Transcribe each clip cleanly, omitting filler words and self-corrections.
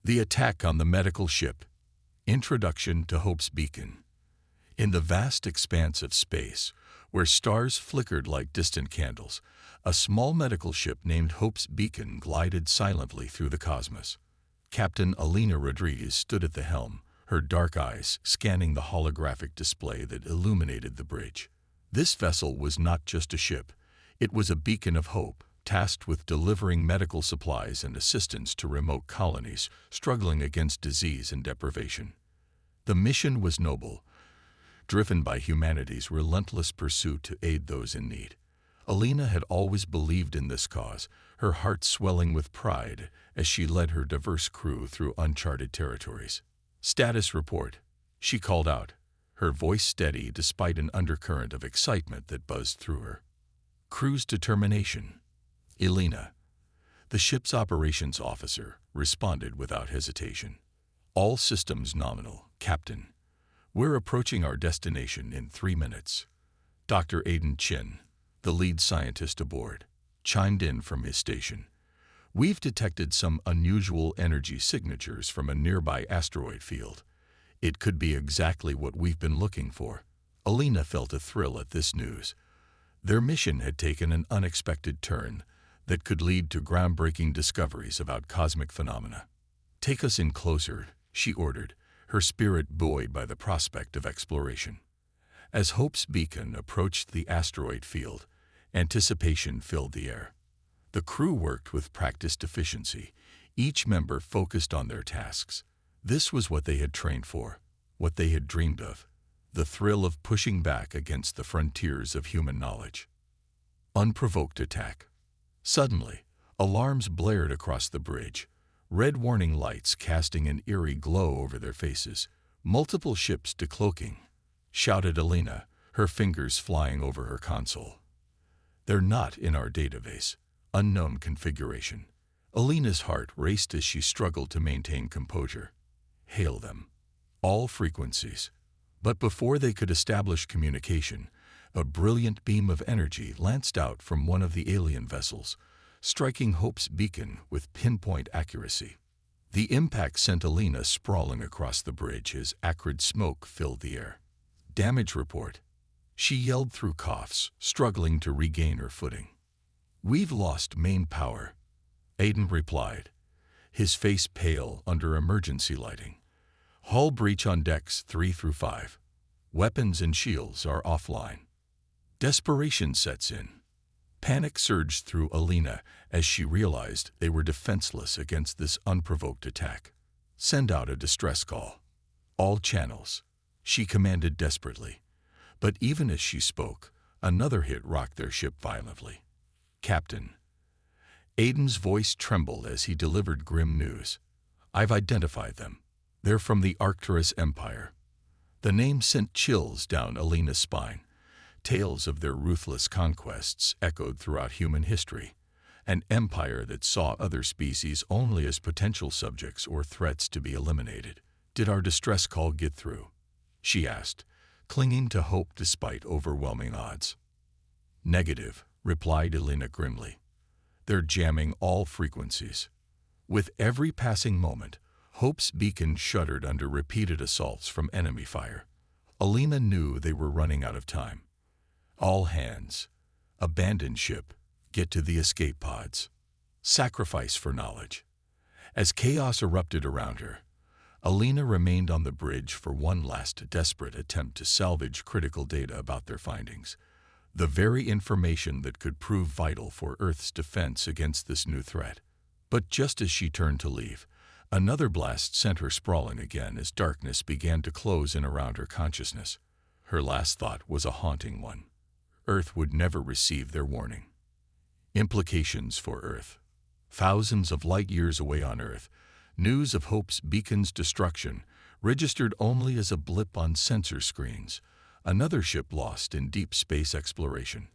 The attack on the medical ship. Introduction to Hope's beacon. In the vast expanse of space, where stars flickered like distant candles, a small medical ship named Hope's Beacon glided silently through the cosmos. Captain Alina Rodriguez stood at the helm, her dark eyes scanning the holographic display that illuminated the bridge. This vessel was not just a ship, it was a beacon of hope, tasked with delivering medical supplies and assistance to remote colonies struggling against disease and deprivation. The mission was noble, driven by humanity's relentless pursuit to aid those in need. Alina had always believed in this cause, her heart swelling with pride as she led her diverse crew through uncharted territories. "Status report," she called out, her voice steady despite an undercurrent of excitement that buzzed through her. "Crew's determination." Alina, the ship's operations officer, responded without hesitation. "All systems nominal, Captain. We're approaching our destination in 3 minutes." Dr. Aiden Chin, the lead scientist aboard, chimed in from his station. "We've detected some unusual energy signatures from a nearby asteroid field. It could be exactly what we've been looking for." Alina felt a thrill at this news. Their mission had taken an unexpected turn that could lead to groundbreaking discoveries about cosmic phenomena. "Take us in closer," she ordered, her spirit buoyed by the prospect of exploration. As Hope's Beacon approached the asteroid field, anticipation filled the air. The crew worked with practiced efficiency, each member focused on their tasks. This was what they had trained for, what they had dreamed of, the thrill of pushing back against the frontiers of human knowledge. Unprovoked attack. Suddenly, alarms blared across the bridge, red warning lights casting an eerie glow over their faces. "Multiple ships decloaking," shouted Alina, her fingers flying over her console. "They're not in our database. Unknown configuration." Alina's heart raced as she struggled to maintain composure. "Hail them. All frequencies." But before they could establish communication, a brilliant beam of energy lanced out from one of the alien vessels, striking Hope's Beacon with pinpoint accuracy. The impact sent Alina sprawling across the bridge as acrid smoke filled the air. "Damage report." She yelled through coughs, struggling to regain her footing. "We've lost main power," Aiden replied, his face pale under emergency lighting. "Hull breach on decks 3 through 5. Weapons and shields are offline." Desperation sets in. Panic surged through Alina as she realized they were defenseless against this unprovoked attack. "Send out a distress call. All channels," she commanded desperately. But even as she spoke, another hit rocked their ship violently. "Captain." Aiden's voice trembled as he delivered grim news. "I've identified them. They're from the Galactic Empire." The name sent chills down Alina's spine. Tales of their ruthless conquests echoed throughout human history, an empire that saw other species only as potential subjects or threats to be eliminated. "Did our distress call get through?" she asked, clinging to hope despite overwhelming odds. "Negative," replied Alina grimly. "They're jamming all frequencies." With every passing moment, Hope's Beacon shuddered under repeated assaults from enemy fire. Alina knew they were running out of time. "All hands. Abandon ship. Get to the escape pods. Sacrifice for knowledge." As chaos erupted around her, Alina remained on the bridge for one last desperate attempt to salvage critical data about their findings, the very information that could prove vital for Earth's defense against this new threat. But just as she turned to leave, another blast sent her sprawling again as darkness began to close in around her consciousness. Her last thought was a haunting one. Earth would never receive their warning. Implications for Earth. Thousands of light years away on Earth, news of Hope's Beacon's destruction registered only as a blip on sensor screens, another ship lost in deep space exploration.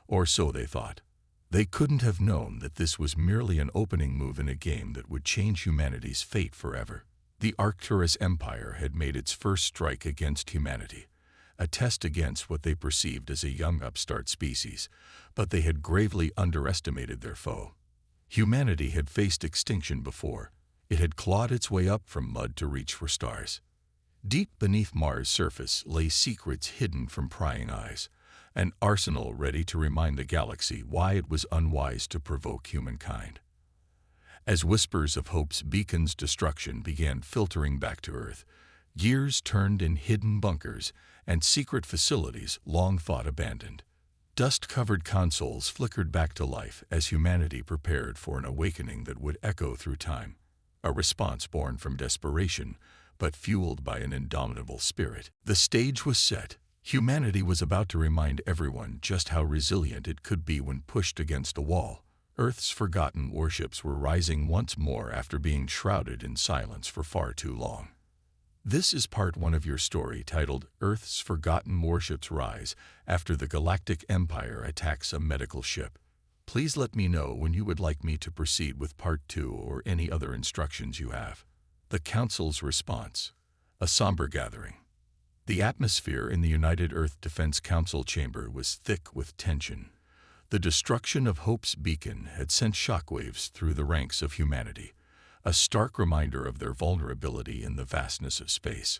Or so they thought. They couldn't have known that this was merely an opening move in a game that would change humanity's fate forever. The Galactic Empire had made its first strike against humanity, a test against what they perceived as a young upstart species, but they had gravely underestimated their foe. Humanity had faced extinction before, It had clawed its way up from mud to reach for stars. Deep beneath Mars' surface lay secrets hidden from prying eyes, an arsenal ready to remind the galaxy why it was unwise to provoke humankind. As whispers of Hope's beacon's destruction began filtering back to Earth, gears turned in hidden bunkers and secret facilities long thought abandoned. Dust-covered consoles flickered back to life as humanity prepared for an awakening that would echo through time, a response born from desperation, but fueled by an indomitable spirit. The stage was set. Humanity was about to remind everyone just how resilient it could be when pushed against a wall. Earth's forgotten warships were rising once more after being shrouded in silence for far too long. This is part one of your story titled Earth's Forgotten Warships Rise After the Galactic Empire Attacks a Medical Ship. Please let me know when you would like me to proceed with part two or any other instructions you have. The Council's response. A somber gathering. The atmosphere in the United Earth Defense Council chamber was thick with tension. The destruction of Hope's beacon had sent shockwaves through the ranks of humanity, a stark reminder of their vulnerability in the vastness of space.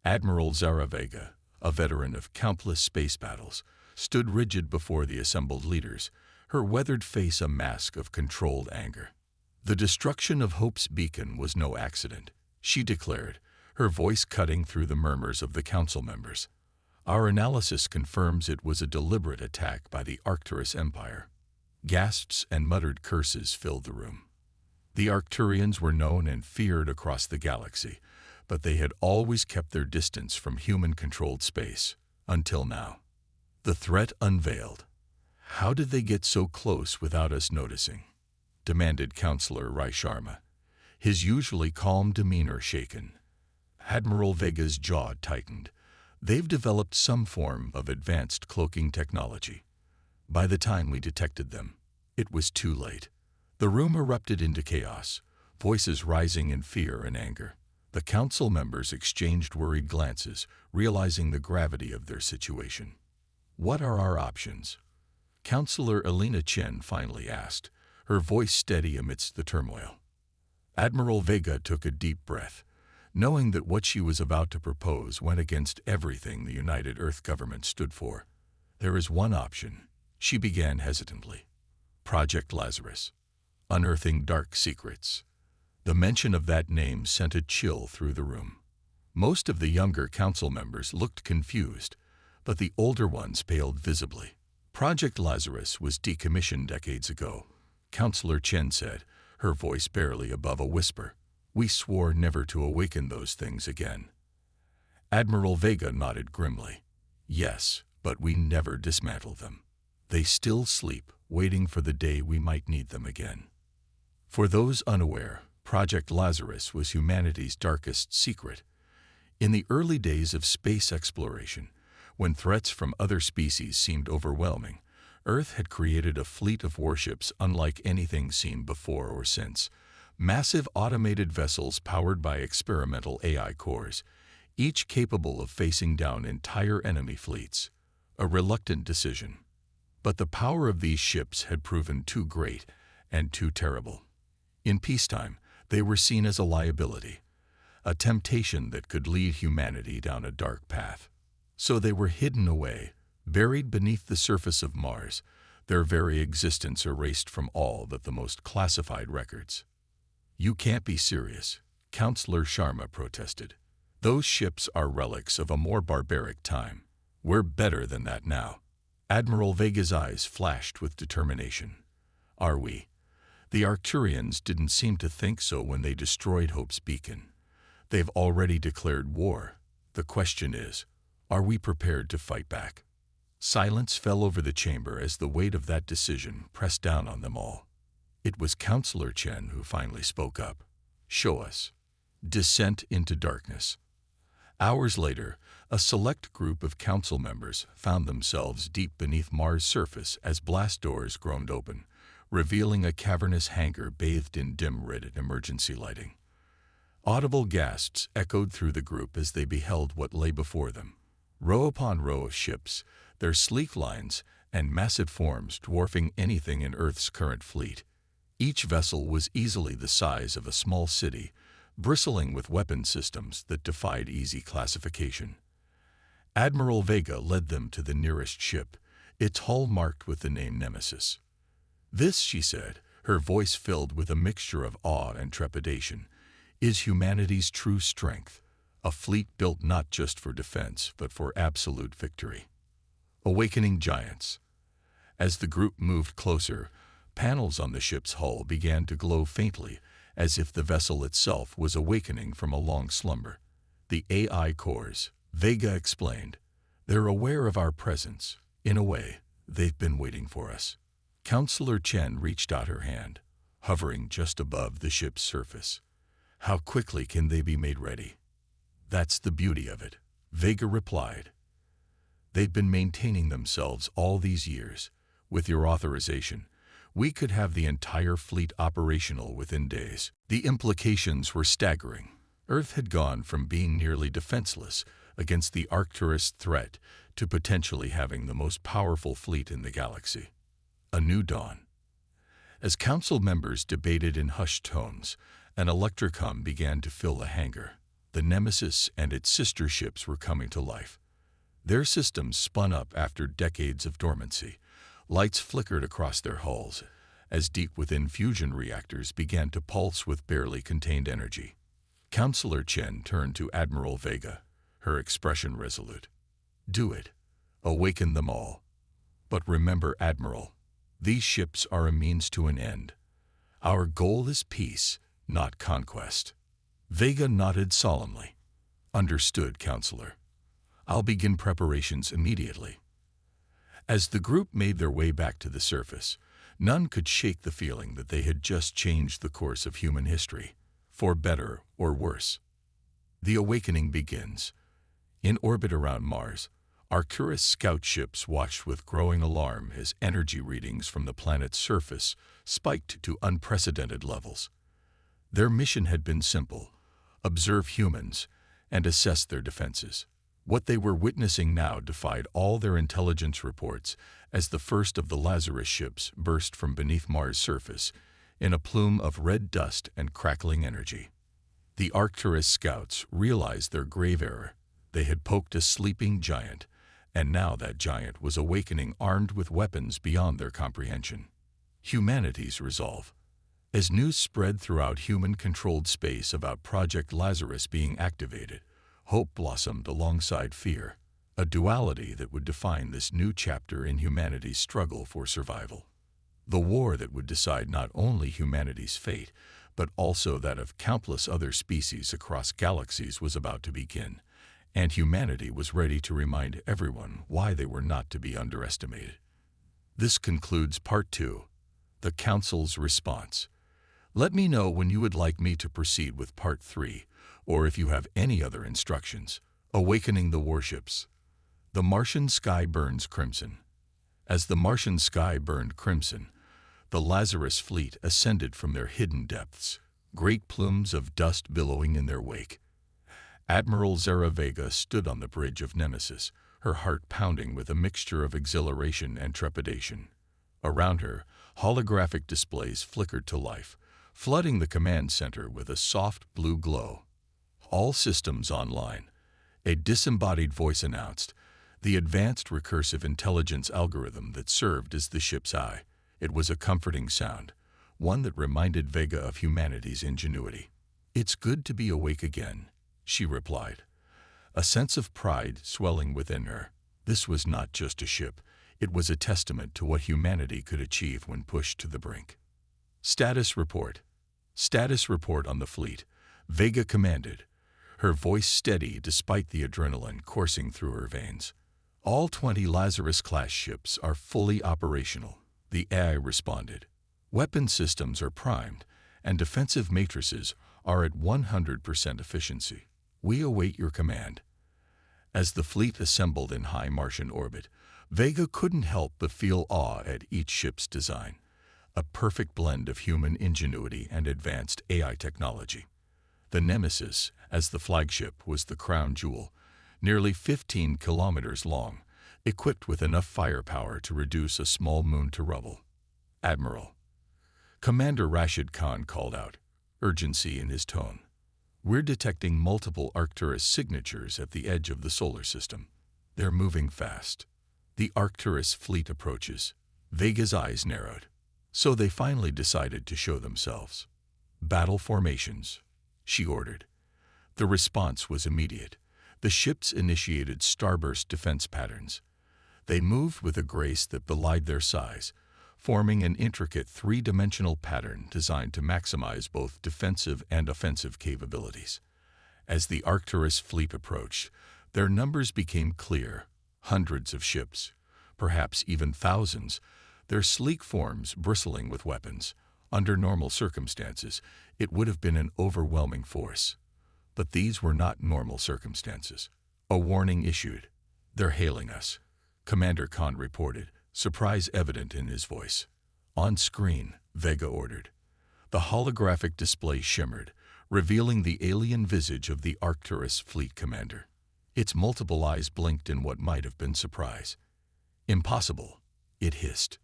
Admiral Zara Vega, a veteran of countless space battles, stood rigid before the assembled leaders, her weathered face a mask of controlled anger. The destruction of Hope's beacon was no accident, she declared, her voice cutting through the murmurs of the council members. Our analysis confirms it was a deliberate attack by the Arcturus Empire. Gasps and muttered curses filled the room. The Arcturians were known and feared across the galaxy, but they had always kept their distance from human-controlled space, until now. The threat unveiled. How did they get so close without us noticing? Demanded Counselor Rai Sharma, his usually calm demeanor shaken. Admiral Vega's jaw tightened. They've developed some form of advanced cloaking technology. By the time we detected them, it was too late. The room erupted into chaos, voices rising in fear and anger. The council members exchanged worried glances, realizing the gravity of their situation. What are our options? Counselor Elena Chen finally asked, her voice steady amidst the turmoil. Admiral Vega took a deep breath, knowing that what she was about to propose went against everything the United Earth government stood for. There is one option, she began hesitantly. Project Lazarus. Unearthing dark secrets. The mention of that name sent a chill through the room. Most of the younger council members looked confused, but the older ones paled visibly. Project Lazarus was decommissioned decades ago, Counselor Chen said, her voice barely above a whisper. We swore never to awaken those things again. Admiral Vega nodded grimly. Yes, but we never dismantled them. They still sleep, waiting for the day we might need them again. For those unaware, Project Lazarus was humanity's darkest secret. In the early days of space exploration, when threats from other species seemed overwhelming, Earth had created a fleet of warships unlike anything seen before or since. Massive automated vessels powered by experimental AI cores, each capable of facing down entire enemy fleets. A reluctant decision. But the power of these ships had proven too great and too terrible. In peacetime, they were seen as a liability, a temptation that could lead humanity down a dark path. So they were hidden away, buried beneath the surface of Mars, their very existence erased from all but the most classified records. You can't be serious, Counselor Sharma protested. Those ships are relics of a more barbaric time. We're better than that now. Admiral Vega's eyes flashed with determination. Are we? The Arcturians didn't seem to think so when they destroyed Hope's beacon. They've already declared war. The question is, are we prepared to fight back? Silence fell over the chamber as the weight of that decision pressed down on them all. It was Counselor Chen who finally spoke up. Show us. Descent into darkness. Hours later, a select group of council members found themselves deep beneath Mars' surface as blast doors groaned open, revealing a cavernous hangar bathed in dim-lit emergency lighting. Audible gasps echoed through the group as they beheld what lay before them. Row upon row of ships, their sleek lines and massive forms dwarfing anything in Earth's current fleet. Each vessel was easily the size of a small city, bristling with weapon systems that defied easy classification. Admiral Vega led them to the nearest ship, its hull marked with the name Nemesis. "This," she said, her voice filled with a mixture of awe and trepidation, "is humanity's true strength, a fleet built not just for defense, but for absolute victory." Awakening giants. As the group moved closer, panels on the ship's hull began to glow faintly, as if the vessel itself was awakening from a long slumber. "The AI cores," Vega explained. "They're aware of our presence. In a way, they've been waiting for us." Counselor Chen reached out her hand, hovering just above the ship's surface. "How quickly can they be made ready?" "That's the beauty of it," Vega replied. "They've been maintaining themselves all these years. With your authorization, we could have the entire fleet operational within days." The implications were staggering. Earth had gone from being nearly defenseless against the Arcturus threat to potentially having the most powerful fleet in the galaxy. A new dawn. As council members debated in hushed tones, an electric hum began to fill the hangar. The Nemesis and its sister ships were coming to life. Their systems spun up after decades of dormancy. Lights flickered across their hulls, as deep within fusion reactors began to pulse with barely contained energy. Counselor Chen turned to Admiral Vega, her expression resolute. "Do it. Awaken them all. But remember, Admiral, these ships are a means to an end. Our goal is peace, not conquest." Vega nodded solemnly. "Understood, Counselor. I'll begin preparations immediately." As the group made their way back to the surface, none could shake the feeling that they had just changed the course of human history, for better or worse. The awakening begins. In orbit around Mars, Arcturus scout ships watched with growing alarm as energy readings from the planet's surface spiked to unprecedented levels. Their mission had been simple: observe humans and assess their defenses. What they were witnessing now defied all their intelligence reports as the first of the Lazarus ships burst from beneath Mars' surface in a plume of red dust and crackling energy. The Arcturus scouts realized their grave error. They had poked a sleeping giant, and now that giant was awakening armed with weapons beyond their comprehension. Humanity's resolve. As news spread throughout human-controlled space about Project Lazarus being activated, hope blossomed alongside fear, a duality that would define this new chapter in humanity's struggle for survival. The war that would decide not only humanity's fate, but also that of countless other species across galaxies was about to begin, and humanity was ready to remind everyone why they were not to be underestimated. This concludes Part 2, the Council's Response. Let me know when you would like me to proceed with Part 3, or if you have any other instructions. Awakening the Warships. The Martian sky burns crimson. As the Martian sky burned crimson, the Lazarus fleet ascended from their hidden depths, great plumes of dust billowing in their wake. Admiral Zara Vega stood on the bridge of Nemesis, her heart pounding with a mixture of exhilaration and trepidation. Around her, holographic displays flickered to life, flooding the command center with a soft blue glow. "All systems online," a disembodied voice announced, the advanced recursive intelligence algorithm that served as the ship's eye. It was a comforting sound, one that reminded Vega of humanity's ingenuity. "It's good to be awake again," she replied, a sense of pride swelling within her. This was not just a ship, it was a testament to what humanity could achieve when pushed to the brink. "Status report." "Status report on the fleet," Vega commanded, her voice steady despite the adrenaline coursing through her veins. "All 20 Lazarus-class ships are fully operational," the AI responded. "Weapon systems are primed, and defensive matrices are at 100% efficiency. We await your command." As the fleet assembled in high Martian orbit, Vega couldn't help but feel awe at each ship's design, a perfect blend of human ingenuity and advanced AI technology. The Nemesis, as the flagship, was the crown jewel, nearly 15 kilometers long, equipped with enough firepower to reduce a small moon to rubble. "Admiral, Commander Rashid Khan called out, urgency in his tone. We're detecting multiple Arcturus signatures at the edge of the solar system. They're moving fast. The Arcturus fleet approaches. Vega's eyes narrowed. So they finally decided to show themselves. Battle formations, she ordered. The response was immediate. The ships initiated starburst defense patterns. They moved with a grace that belied their size, forming an intricate three-dimensional pattern designed to maximize both defensive and offensive capabilities. As the Arcturus fleet approached, their numbers became clear. Hundreds of ships, perhaps even thousands, their sleek forms bristling with weapons. Under normal circumstances, it would have been an overwhelming force. But these were not normal circumstances. A warning issued. They're hailing us, Commander Khan reported, surprise evident in his voice. On screen, Vega ordered. The holographic display shimmered, revealing the alien visage of the Arcturus fleet commander. Its multiple eyes blinked in what might have been surprise. Impossible, it hissed.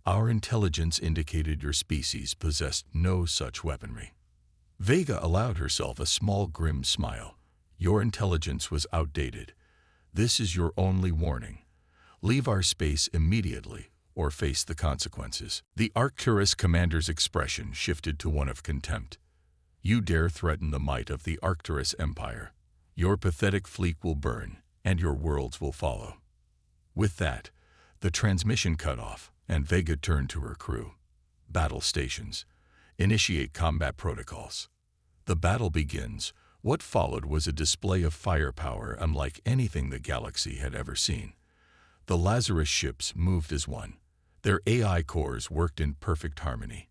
Our intelligence indicated your species possessed no such weaponry. Vega allowed herself a small grim smile. Your intelligence was outdated. This is your only warning. Leave our space immediately or face the consequences. The Arcturus commander's expression shifted to one of contempt. You dare threaten the might of the Arcturus Empire. Your pathetic fleet will burn, and your worlds will follow. With that, the transmission cut off, and Vega turned to her crew. Battle stations. Initiate combat protocols. The battle begins. What followed was a display of firepower unlike anything the galaxy had ever seen. The Lazarus ships moved as one. Their AI cores worked in perfect harmony.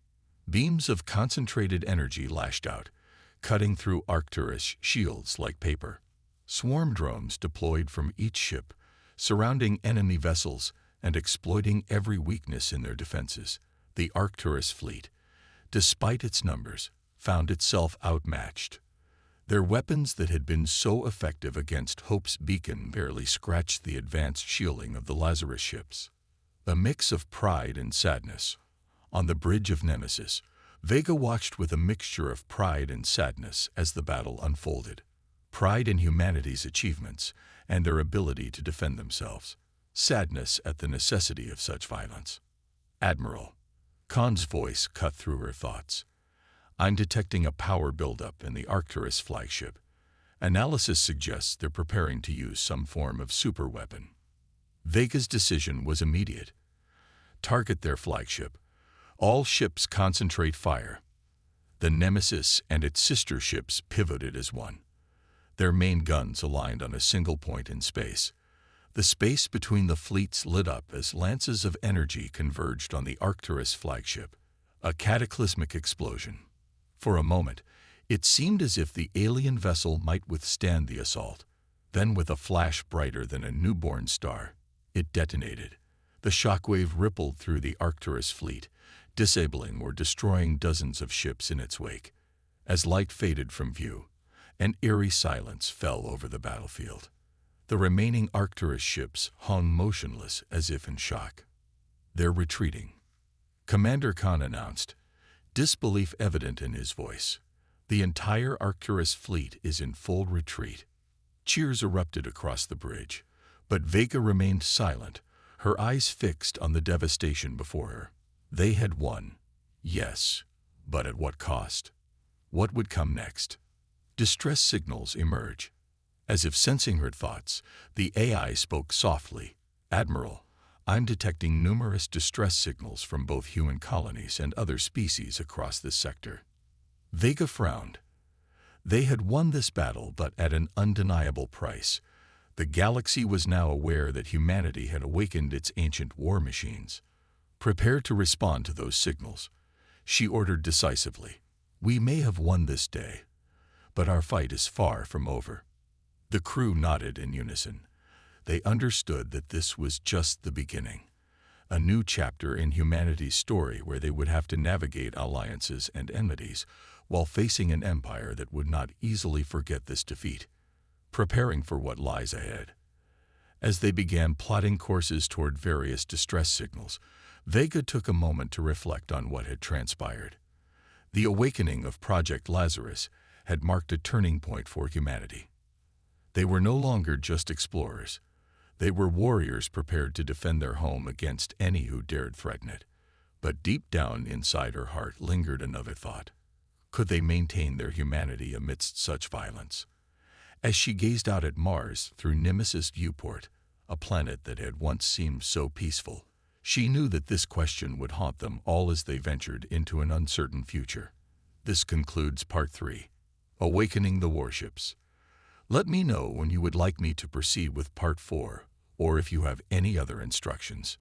Beams of concentrated energy lashed out, cutting through Arcturus shields like paper. Swarm drones deployed from each ship, surrounding enemy vessels and exploiting every weakness in their defenses. The Arcturus fleet, despite its numbers, found itself outmatched. Their weapons that had been so effective against Hope's beacon barely scratched the advanced shielding of the Lazarus ships. A mix of pride and sadness. On the bridge of Nemesis, Vega watched with a mixture of pride and sadness as the battle unfolded. Pride in humanity's achievements and their ability to defend themselves. Sadness at the necessity of such violence. Admiral, Khan's voice cut through her thoughts. I'm detecting a power buildup in the Arcturus flagship. Analysis suggests they're preparing to use some form of superweapon. Vega's decision was immediate. Target their flagship. All ships concentrate fire. The Nemesis and its sister ships pivoted as one. Their main guns aligned on a single point in space. The space between the fleets lit up as lances of energy converged on the Arcturus flagship. A cataclysmic explosion. For a moment, it seemed as if the alien vessel might withstand the assault. Then, with a flash brighter than a newborn star, it detonated. The shockwave rippled through the Arcturus fleet, disabling or destroying dozens of ships in its wake. As light faded from view, an eerie silence fell over the battlefield. The remaining Arcturus ships hung motionless as if in shock. They're retreating, Commander Khan announced, disbelief evident in his voice. The entire Arcturus fleet is in full retreat. Cheers erupted across the bridge, but Vega remained silent, her eyes fixed on the devastation before her. They had won, yes, but at what cost? What would come next? Distress signals emerge. As if sensing her thoughts, the AI spoke softly. Admiral, I'm detecting numerous distress signals from both human colonies and other species across this sector. Vega frowned. They had won this battle, but at an undeniable price. The galaxy was now aware that humanity had awakened its ancient war machines. Prepare to respond to those signals, she ordered decisively. We may have won this day, but our fight is far from over. The crew nodded in unison. They understood that this was just the beginning, a new chapter in humanity's story where they would have to navigate alliances and enmities while facing an empire that would not easily forget this defeat, preparing for what lies ahead. As they began plotting courses toward various distress signals, Vega took a moment to reflect on what had transpired. The awakening of Project Lazarus had marked a turning point for humanity. They were no longer just explorers. They were warriors prepared to defend their home against any who dared threaten it. But deep down inside her heart lingered another thought. Could they maintain their humanity amidst such violence? As she gazed out at Mars through Nemesis viewport, a planet that had once seemed so peaceful, she knew that this question would haunt them all as they ventured into an uncertain future. This concludes Part 3, Awakening the Warships. Let me know when you would like me to proceed with Part 4, or if you have any other instructions.